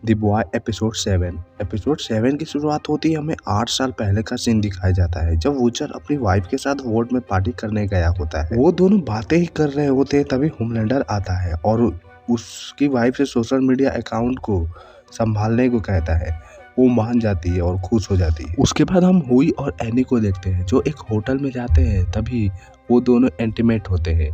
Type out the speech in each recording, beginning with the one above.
The boy episode 7 की शुरुआत होती है। हमें 8 साल पहले का सीन दिखाया जाता है जब वूचर अपनी वाइफ के साथ वोट में पार्टी करने गया होता है। वो दोनों बातें ही कर रहे होते हैं तभी होमलैंडर आता है और उसकी वाइफ से सोशल मीडिया अकाउंट को संभालने को कहता है। वो मान जाती है और खुश हो जाती है। उसके बाद हम हुई और एनी को देखते हैं जो एक होटल में जाते हैं। तभी वो दोनों इंटीमेट होते हैं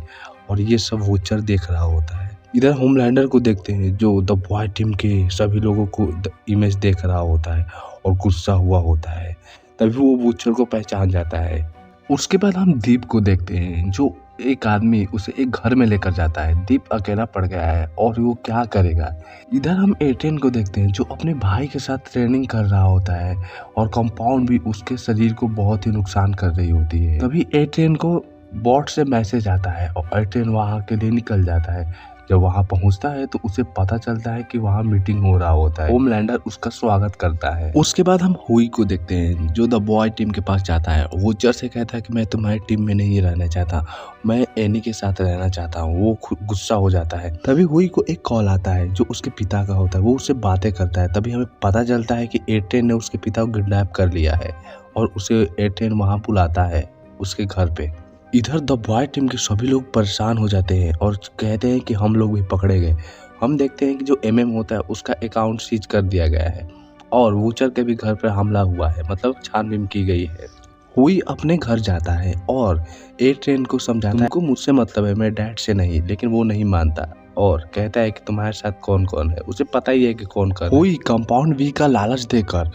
और ये सब वूचर देख रहा होता है। इधर होमलैंडर को देखते हैं जो द बॉय टीम के सभी लोगों को इमेज देख रहा होता है और गुस्सा हुआ होता है। तभी वो वूचर को पहचान जाता है। उसके बाद हम दीप को देखते हैं जो एक आदमी उसे एक घर में लेकर जाता है। दीप अकेला पड़ गया है और वो क्या करेगा। इधर हम एटेन को देखते हैं जो अपने भाई के साथ ट्रेनिंग कर रहा होता है और कंपाउंड भी उसके शरीर को बहुत ही नुकसान कर रही होती है। तभी एटेन को बॉट से मैसेज आता है और एटेन वहाँ के लिए निकल जाता है। जब वहाँ पहुँचता है तो उसे पता चलता है कि वहाँ मीटिंग हो रहा होता है। होमलैंडर उसका स्वागत करता है। उसके बाद हम हुई को देखते हैं जो द बॉय टीम के पास जाता है। वूचर से कहता है कि मैं तुम्हारी टीम में नहीं रहना चाहता, मैं एनी के साथ रहना चाहता हूँ। वो गुस्सा हो जाता है। तभी हुई को एक कॉल आता है जो उसके पिता का होता है। वो उससे बातें करता है। तभी हमें पता चलता है कि एटेन ने उसके पिता को किडनैप कर लिया है और उसे एटेन वहाँ बुलाता है उसके घर पे। इधर द बॉय टीम के सभी लोग परेशान हो जाते हैं और कहते हैं कि हम लोग भी पकड़े गए। हम देखते हैं कि जो एमएम होता है उसका अकाउंट सीज कर दिया गया है और वूचर के भी घर पर हमला हुआ है, मतलब छानबीन की गई है। हुई अपने घर जाता है और एटेन को समझाता है तुमको मुझसे मतलब है, मेरे डैड से नहीं। लेकिन वो नहीं मानता और कहता है कि तुम्हारे साथ कौन कौन है। उसे पता ही है कि कौन कौन है। हुई कंपाउंड बी का लालच देकर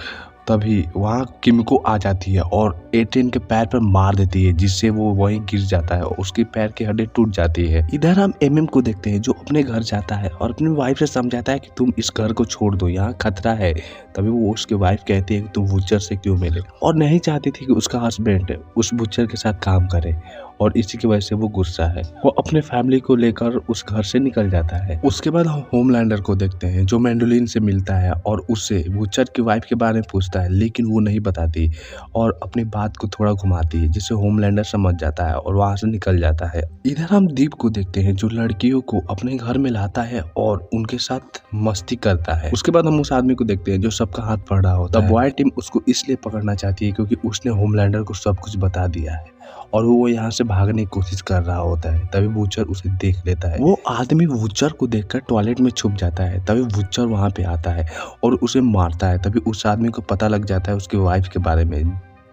तभी वहाँ किमिको आ जाती है और एटेन के पैर पर मार देती है जिससे वो वहीं गिर जाता है और उसके पैर की हड्डी टूट जाती है। इधर हम एमएम को देखते हैं जो अपने घर जाता है और अपनी वाइफ से समझाता है कि तुम इस घर को छोड़ दो, यहाँ खतरा है। तभी वो उसकी वाइफ कहती है कि तुम वूचर से क्यों मिले, और नहीं चाहती थी कि उसका हस्बैंड उस वूचर के साथ काम करे और इसी की वजह से वो गुस्सा है। वो अपने फैमिली को लेकर उस घर से निकल जाता है। उसके बाद हम होमलैंडर को देखते हैं जो मैंडोलिन से मिलता है और उससे वूचर की वाइफ के बारे में पूछता है, लेकिन वो नहीं बताती और अपनी बात को थोड़ा घुमाती है जिससे होमलैंडर समझ जाता है और वहां से निकल जाता है। इधर हम दीप को देखते हैं जो लड़कियों को अपने घर में लाता है और उनके साथ मस्ती करता है। उसके बाद हम उस आदमी को देखते हैं जो सबका हाथ पकड़ रहा होता है। बॉय टीम उसको इसलिए पकड़ना चाहती है क्योंकि उसने होमलैंडर को सब कुछ बता दिया है और वो यहाँ से भागने की कोशिश कर रहा होता है। तभी वूचर उसे देख लेता है। वो आदमी वूचर को देखकर टॉयलेट में छुप जाता है। तभी वूचर वहाँ पे आता है और उसे मारता है। तभी उस आदमी को पता लग जाता है उसकी वाइफ के बारे में।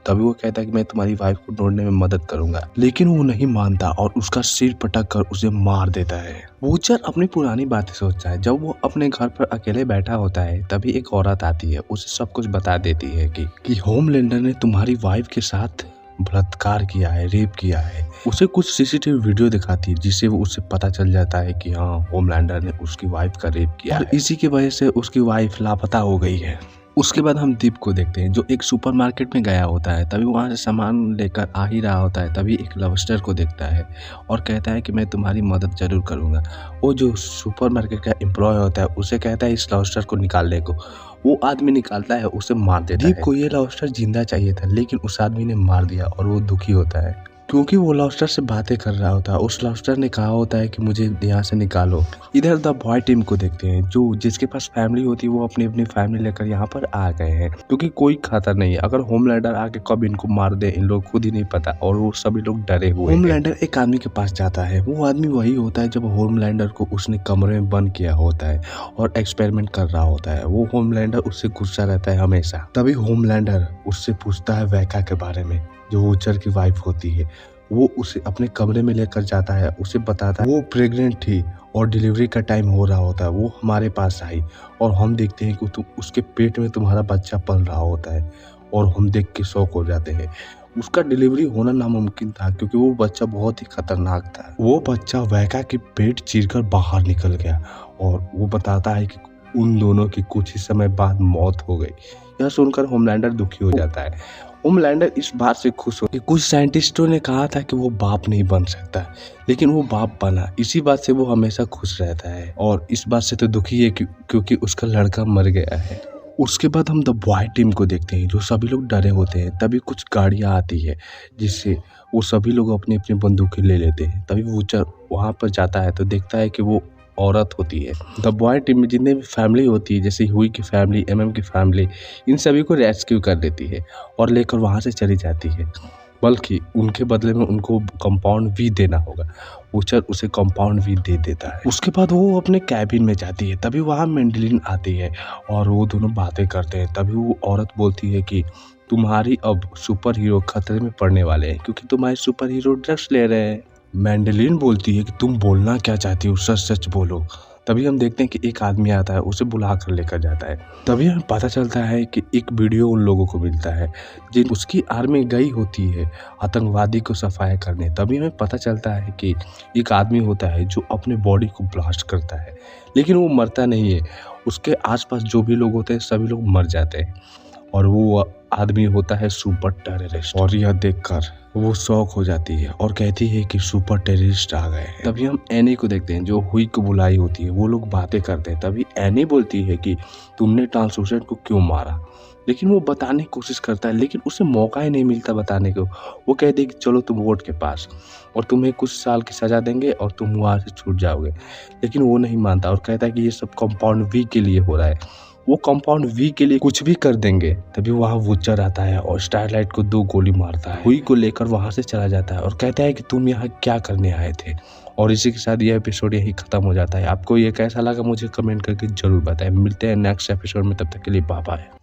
तभी वो कहता है कि मैं तुम्हारी वाइफ को ढूंढने में मदद करूंगा, लेकिन वो नहीं मानता और उसका सिर पटक कर उसे मार देता है। वूचर अपनी पुरानी बातें सोचता है। जब वो अपने घर पर अकेले बैठा होता है तभी एक औरत आती है, उसे सब कुछ बता देती है कि होमलैंडर ने तुम्हारी वाइफ के साथ बलात्कार किया है, रेप किया है। उसे कुछ सीसीटीवी वीडियो दिखाती है जिससे वो उसे पता चल जाता है कि हाँ, होमलैंडर ने उसकी वाइफ का रेप किया और इसी की वजह से उसकी वाइफ लापता हो गई है। उसके बाद हम दीप को देखते हैं जो एक सुपरमार्केट में गया होता है। तभी वहाँ से सामान लेकर आ ही रहा होता है। तभी एक लॉबस्टर को देखता है और कहता है कि मैं तुम्हारी मदद जरूर करूँगा। वो जो सुपरमार्केट का एम्प्लॉय होता है उसे कहता है इस लॉबस्टर को निकालने को। वो आदमी निकालता है, उसे मार देता है। दीप को ये लॉबस्टर जिंदा चाहिए था लेकिन उस आदमी ने मार दिया और वो दुखी होता है क्योंकि वो लॉबस्टर से बातें कर रहा होता है। उस लॉबस्टर ने कहा होता है कि मुझे यहाँ से निकालो। इधर द बॉय टीम को देखते हैं जो जिसके पास फैमिली होती है वो अपनी अपनी फैमिली लेकर यहाँ पर आ गए हैं क्योंकि कोई खतरा नहीं है। अगर होमलैंडर आके कब इनको मार दे इन लोग खुद ही नहीं पता और वो सभी लोग डरे हुए। होमलैंडर एक आदमी के पास जाता है। वो आदमी वही होता है जब होमलैंडर को उसने कमरे में बंद किया होता है और एक्सपेरिमेंट कर रहा होता है। वो होमलैंडर उससे गुस्सा रहता है हमेशा। तभी होमलैंडर उससे पूछता है वैका के बारे में जो वूचर की वाइफ होती है। वो उसे अपने कमरे में लेकर जाता है, उसे बताता है वो प्रेग्नेंट थी और डिलीवरी का टाइम हो रहा होता है। वो हमारे पास आई और हम देखते हैं कि उसके पेट में तुम्हारा बच्चा पल रहा होता है और हम देख के शॉक हो जाते हैं। उसका डिलीवरी होना नामुमकिन था क्योंकि वो बच्चा बहुत ही खतरनाक था। वो बच्चा वैका के पेट चीरकर बाहर निकल गया और वो बताता है कि उन दोनों की कुछ ही समय बाद मौत हो गई। यह सुनकर होमलैंडर दुखी हो जाता है। होमलैंडर इस बात से खुश हो कि कुछ साइंटिस्टों ने कहा था कि वो बाप नहीं बन सकता, लेकिन वो बाप बना। इसी बात से वो हमेशा खुश रहता है और इस बात से तो दुखी है क्योंकि उसका लड़का मर गया है। उसके बाद हम द बॉय टीम को देखते हैं जो सभी लोग डरे होते हैं। तभी कुछ गाड़ियाँ आती है जिससे वो सभी लोग अपनी अपनी बंदूकें ले लेते हैं। तभी वूचर वहाँ पर जाता है तो देखता है कि वो औरत होती है। द बॉय टीम में जितने भी फैमिली होती है, जैसे हुई की फैमिली, एमएम की फैमिली, इन सभी को रेस्क्यू कर लेती है और लेकर वहाँ से चली जाती है। बल्कि उनके बदले में उनको कंपाउंड वी देना होगा। वूचर उसे कंपाउंड वी दे देता है। उसके बाद वो अपने कैबिन में जाती है, तभी वहाँ मेंडेलिन आती है और वो दोनों बातें करते हैं। तभी वो औरत बोलती है कि तुम्हारी अब सुपर हीरो खतरे में पड़ने वाले हैं क्योंकि तुम्हारे सुपर हीरो ड्रग्स ले रहे हैं। मेंडेलिन बोलती है कि तुम बोलना क्या चाहती हो, सच सच बोलो। तभी हम देखते हैं कि एक आदमी आता है, उसे बुला कर लेकर जाता है। तभी हमें पता चलता है कि एक वीडियो उन लोगों को मिलता है जिन उसकी आर्मी गई होती है आतंकवादी को सफाया करने। तभी हमें पता चलता है कि एक आदमी होता है जो अपने बॉडी को ब्लास्ट करता है, लेकिन वो मरता नहीं है। उसके आसपास जो भी लोग होते हैं सभी लोग मर जाते हैं और वो आदमी होता है सुपर टेररिस्ट। और यह देखकर वो शौक हो जाती है और कहती है कि सुपर टेररिस्ट आ गए हैं। तभी हम एनी को देखते हैं जो हुई को बुलाई होती है। वो लोग बातें करते हैं। तभी एनी बोलती है कि तुमने ट्रांसलूसेंट को क्यों मारा, लेकिन वो बताने की कोशिश करता है, लेकिन उसे मौका ही नहीं मिलता बताने को। वो कहती है कि चलो तुम वोट के पास और तुम्हें कुछ साल की सजा देंगे और तुम वहाँ से छूट जाओगे, लेकिन वो नहीं मानता और कहता है कि ये सब कंपाउंड वी के लिए हो रहा है। वो कंपाउंड वी के लिए कुछ भी कर देंगे। तभी वहाँ वूचर आता है और स्टारलाइट को 2 गोली मारता है। हुई को लेकर वहाँ से चला जाता है और कहता है कि तुम यहाँ क्या करने आए थे। और इसी के साथ यह एपिसोड यही खत्म हो जाता है। आपको ये कैसा लगा मुझे कमेंट करके जरूर बताएं। मिलते हैं नेक्स्ट एपिसोड में, तब तक के लिए बाय बाय।